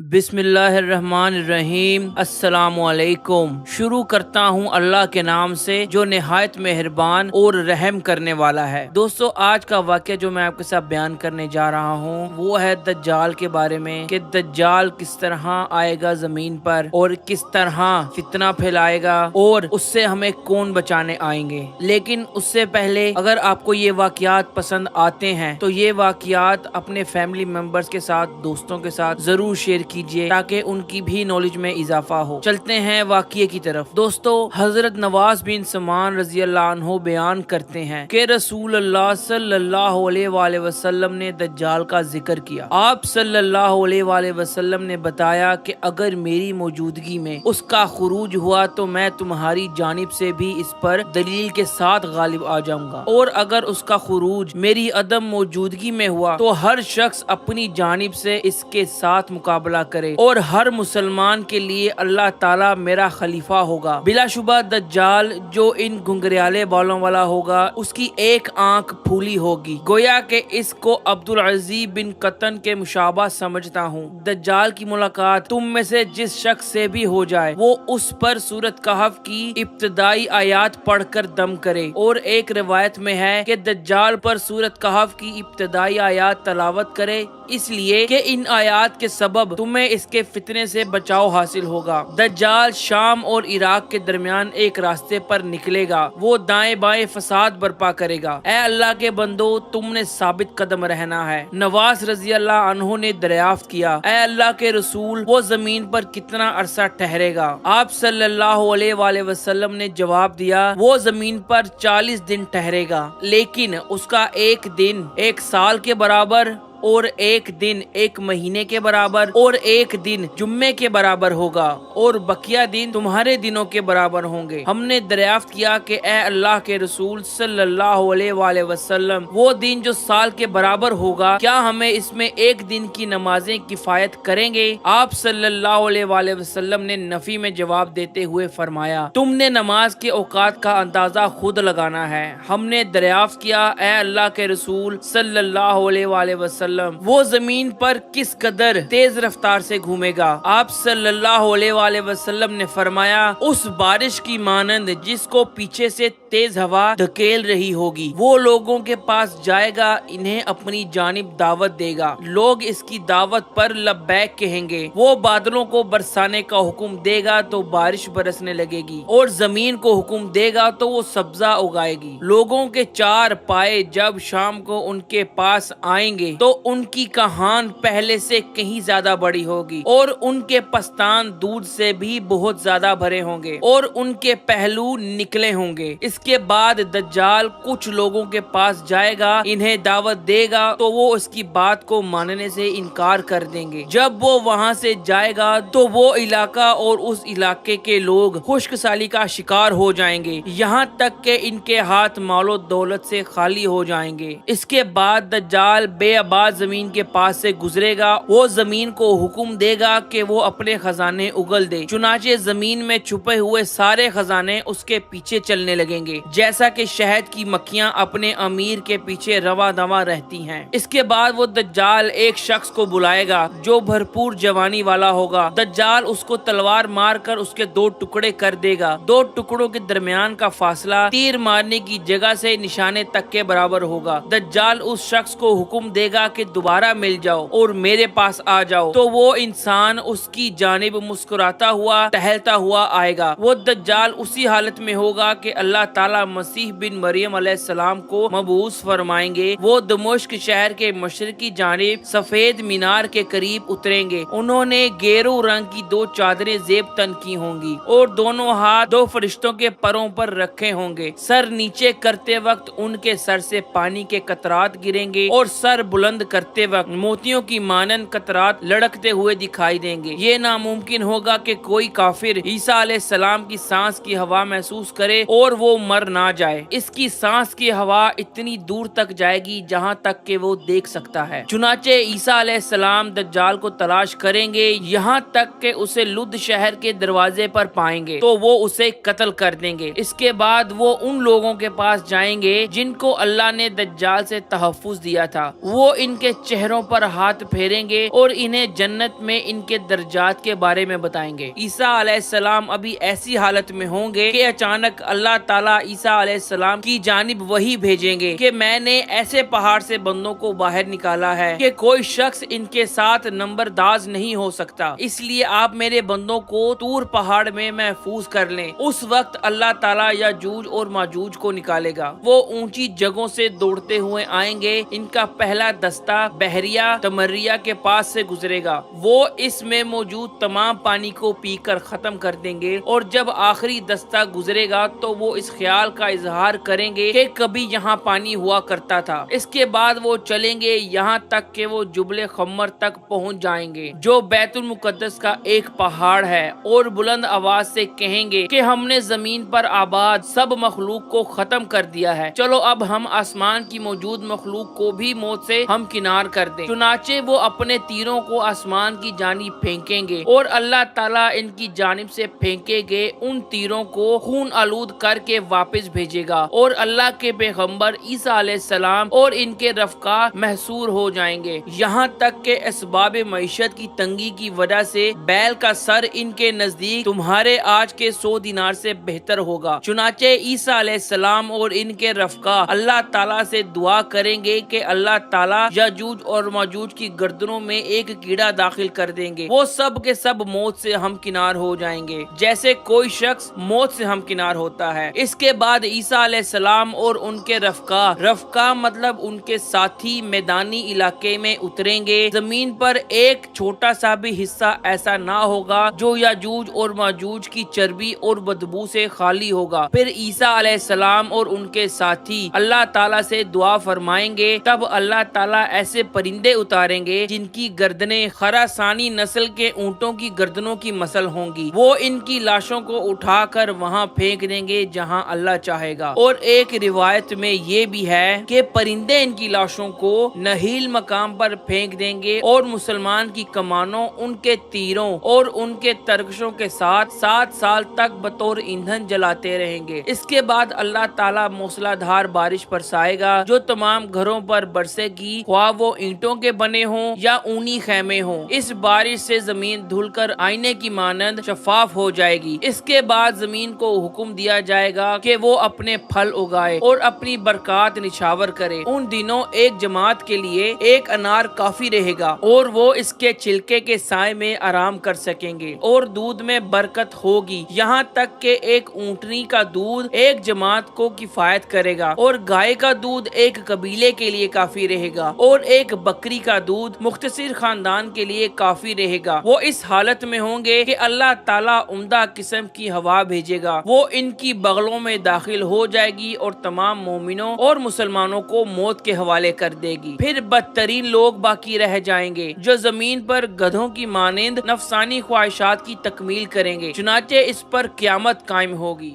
बिस्मिल्लाहिर्रहमानिर्रहीम। अस्सलाम वालेकुम। शुरू करता हूँ अल्लाह के नाम से जो निहायत मेहरबान और रहम करने वाला है। दोस्तों, आज का वाक़या जो मैं आपके साथ बयान करने जा रहा हूँ वो है दज्जाल के बारे में कि दज्जाल किस तरह आएगा ज़मीन पर और किस तरह फितना फैलाएगा और उससे हमें कौन बचाने आएंगे। लेकिन उससे पहले अगर आपको ये वाक़यात पसंद आते हैं तो ये वाक़यात अपने फैमिली मेंबर्स के साथ, दोस्तों के साथ जरूर शेयर कीजिए ताकि उनकी भी नॉलेज में इजाफा हो। चलते हैं वाक़ये की तरफ। दोस्तों, हजरत नवाज बिन समान रजी अल्लाह अन्हु बयान करते हैं कि रसूल अल्लाह सल्लल्लाहु अलैहि वसल्लम ने दज्जाल का जिक्र किया। आप सल्लल्लाहु अलैहि वसल्लम ने बताया कि अगर मेरी मौजूदगी में उसका खुरूज हुआ तो मैं तुम्हारी जानिब से भी इस पर दलील के साथ गालिब आ जाऊंगा, और अगर उसका खुरूज मेरी अदम मौजूदगी में हुआ तो हर शख्स अपनी जानिब से इसके साथ मुकाबला करे और हर मुसलमान के लिए अल्लाह ताला मेरा खलीफा होगा। बिलाशुबा दज्जाल जो इन घुंघरियाले बालों वाला होगा उसकी एक आंख फूली होगी, गोया कि इसको अब्दुल अजीज बिन कतन के मुशाबा समझता हूँ। दज्जाल की मुलाकात तुम में से जिस शख्स से भी हो जाए वो उस पर सूरत कहफ की इब्तदाई आयात पढ़कर दम करे, और एक रिवायत में है कि दज्जाल पर सूरत कहफ की इब्तदाई आयात तलावत करे, इसलिए कि इन आयात के सबब तुम्हें इसके फितने से बचाव हासिल होगा। दज्जाल शाम और इराक के दरमियान एक रास्ते पर निकलेगा, वो दाएं बाएं फसाद बर्पा करेगा। ए अल्लाह के बंदो, तुमने साबित कदम रहना है। नवाज रजी अल्लाह अन्हु ने दरियाफ्त किया, ए अल्लाह के रसूल, वो जमीन पर कितना अरसा ठहरेगा? आप सल्लल्लाहु अलैहि वसल्लम ने जवाब दिया, वो जमीन पर 40 दिन ठहरेगा, लेकिन उसका एक दिन 1 साल के बराबर और एक दिन 1 महीने के बराबर और एक दिन जुम्मे के बराबर होगा, और बकिया दिन तुम्हारे दिनों के बराबर होंगे। हमने दरियाफ्त किया कि ए अल्लाह के रसूल सल्लल्लाहु अलैहि वसल्लम, वो दिन जो साल के बराबर होगा, क्या हमें इसमें एक दिन की नमाजें किफायत करेंगे? आप सल्लल्लाहु अलैहि वसल्लम ने नफी में जवाब देते हुए फरमाया, तुमने नमाज के औकात का अंदाजा खुद लगाना है। हमने दरियाफ्त किया, ए अल्लाह के रसूल सल्लल्लाहु अलैहि वसल्लम, वो जमीन पर किस कदर तेज रफ्तार से घूमेगा? आप सल्लल्लाहु अलैहि वसल्लम ने फरमाया, उस बारिश की मानंद जिसको पीछे से तेज हवा धकेल रही होगी। वो लोगों के पास जाएगा, इन्हें अपनी जानिब दावत देगा, लोग इसकी दावत पर लब्बैक कहेंगे। वो बादलों को बरसाने का हुक्म देगा तो बारिश बरसने लगेगी, और जमीन को हुक्म देगा तो वो सब्जा उगाएगी। लोगों के 4 पाए जब शाम को उनके पास आएंगे तो उनकी कहान पहले से कहीं ज्यादा बड़ी होगी, और उनके पस्तान दूध से भी बहुत ज्यादा भरे होंगे, और उनके पहलू निकले होंगे। इसके बाद दज्जाल कुछ लोगों के पास जाएगा, इन्हें दावत देगा तो वो उसकी बात को मानने से इनकार कर देंगे। जब वो वहाँ से जाएगा तो वो इलाका और उस इलाके के लोग खुश्कसाली का शिकार हो जाएंगे, यहाँ तक कि इनके हाथ मालो दौलत से खाली हो जाएंगे। इसके बाद दज्जाल बेअबाद जमीन के पास से गुजरेगा, वो जमीन को हुक्म देगा कि वो अपने खजाने उगल दे। चुनाचे जमीन में छुपे हुए सारे खजाने उसके पीछे चलने लगेंगे, जैसा कि शहद की मक्खियां अपने अमीर के पीछे रवा दवा रहती हैं। इसके बाद वो दज्जाल एक शख्स को बुलाएगा जो भरपूर जवानी वाला होगा। दज्जाल उसको तलवार मार कर उसके 2 टुकड़े कर देगा। 2 टुकड़ों के दरमियान का फासला तीर मारने की जगह से निशाने तक के बराबर होगा। दज्जाल उस शख्स को हुक्म देगा कि दोबारा मिल जाओ और मेरे पास आ जाओ, तो वो इंसान उसकी जानिब मुस्कुराता हुआ टहलता हुआ आएगा। वो दज्जाल उसी हालत में होगा कि अल्लाह ताला मसीह बिन मरियम अलैहिस्सलाम को मबूस फरमाएंगे। वो दमिश्क शहर के मशरकी जानिब सफेद मीनार के करीब उतरेंगे। उन्होंने गेरू रंग की 2 चादरें जेब तन की होंगी और दोनों हाथ 2 फरिश्तों के परों पर रखे होंगे। सर नीचे करते वक्त उनके सर से पानी के कतरात गिरेंगे और सर बुलंद करते वक्त मोतियों की मानंद कतरात लड़कते हुए दिखाई देंगे। ये नामुमकिन होगा कि कोई काफिर ईसा अलैहिस्सलाम की सांस की हवा महसूस करे और वो मर ना जाए। इसकी सांस की हवा इतनी दूर तक जाएगी जहाँ तक कि वो देख सकता है। चुनाचे ईसा अलैहिस्सलाम दज्जाल को तलाश करेंगे यहाँ तक कि उसे लुद शहर के दरवाजे पर पाएंगे तो वो उसे कत्ल कर देंगे। इसके बाद वो उन लोगों के पास जाएंगे जिनको अल्लाह ने दज्जाल से तहफ्फुज दिया था। वो इनके चेहरों पर हाथ फेरेंगे और इन्हें जन्नत में इनके दर्जात के बारे में बताएंगे। ईसा अलैहिस्सलाम अभी ऐसी हालत में होंगे कि अचानक अल्लाह ताला ईसा अलैहिस्सलाम की जानिब वही भेजेंगे कि मैंने ऐसे पहाड़ से बंदों को बाहर निकाला है कि कोई शख्स इनके साथ नंबरदाज नहीं हो सकता, इसलिए आप मेरे बंदों को तूर पहाड़ में महफूज कर लें। उस वक्त अल्लाह ताला याजूज और माजूज को निकालेगा। वो ऊंची जगहों से दौड़ते हुए आएंगे। इनका पहला दस्ता बहरिया तमरिया के पास से गुजरेगा। वो इसमें मौजूद तमाम पानी को पीकर खत्म कर देंगे और जब आखिरी दस्ता गुजरेगा तो वो इस ख्याल का इजहार करेंगे कि कभी यहाँ पानी हुआ करता था। इसके बाद वो चलेंगे यहाँ तक कि वो जुबले खम्मर तक पहुँच जाएंगे जो बैतुल मुकद्दस का एक पहाड़ है और बुलंद आवाज से कहेंगे कि हमने जमीन पर आबाद सब मखलूक को खत्म कर दिया है, चलो अब हम आसमान की मौजूद मखलूक को भी मौत से हम किनार कर दें। चुनाचे वो अपने तीरों को आसमान की जानिब फेंकेंगे और अल्लाह ताला इनकी जानिब से फेंके गए उन तीरों को खून आलूद करके वापस भेजेगा और अल्लाह के पैगंबर ईसा अलैहिस्सलाम और इनके रफ़का महसूर हो जाएंगे। यहाँ तक के असबाब मईशत की तंगी की वजह से बैल का सर इनके नजदीक तुम्हारे आज के 100 दिनार से बेहतर होगा। चुनाचे ईसा अलैहिस्सलाम और इनके रफ़का अल्लाह ताला से दुआ करेंगे कि अल्लाह ताला याजूज और माजूज की गर्दनों में एक कीड़ा दाखिल कर देंगे। वो सब के सब मौत से हमकिनार हो जाएंगे जैसे कोई शख्स मौत से हमकिनार होता है। इसके बाद ईसा अलैहिस्सलाम और उनके रफ़का मतलब उनके साथी मैदानी इलाके में उतरेंगे। जमीन पर एक छोटा सा भी हिस्सा ऐसा ना होगा जो याजूज और माजूज की चर्बी और बदबू से खाली होगा। फिर ईसा अलैहिस्सलाम और उनके साथी अल्लाह ताला से दुआ फरमाएंगे। तब अल्लाह ताला ऐसे परिंदे उतारेंगे जिनकी गर्दनें खरासानी नस्ल के ऊंटों की गर्दनों की मसल होंगी। वो इनकी लाशों को उठाकर वहाँ फेंक देंगे जहाँ अल्लाह चाहेगा। और एक रिवायत में ये भी है कि परिंदे इनकी लाशों को नहील मकाम पर फेंक देंगे और मुसलमान की कमानों उनके तीरों और उनके तरकशों के साथ 7 साल तक बतौर ईंधन जलाते रहेंगे। इसके बाद अल्लाह ताला मूसलाधार बारिश बरसाएगा जो तमाम घरों पर बरसेगी, ख्वाह वो ईंटों के बने हों या ऊनी खैमे हों। इस बारिश से जमीन धुलकर आईने की मानंद शफाफ हो जाएगी। इसके बाद जमीन को हुक्म दिया जाएगा कि वो अपने फल उगाए और अपनी बरकत निछावर करे। उन दिनों एक जमात के लिए एक अनार काफी रहेगा और वो इसके छिलके के साए में आराम कर सकेंगे और दूध में बरकत होगी। यहाँ तक कि एक ऊँटनी का दूध एक जमात को किफायत करेगा और गाय का दूध एक कबीले के लिए काफी रहेगा और एक बकरी का दूध मुख्तसिर खानदान के लिए काफी रहेगा। वो इस हालत में होंगे कि अल्लाह ताला उम्दा किस्म की हवा भेजेगा, वो इनकी बगलों में दाखिल हो जाएगी और तमाम मोमिनों और मुसलमानों को मौत के हवाले कर देगी। फिर बदतरीन लोग बाकी रह जाएंगे जो जमीन पर गधों की मानिंद नफसानी ख्वाहिशात की तकमील करेंगे। चुनाचे इस पर क़यामत कायम होगी।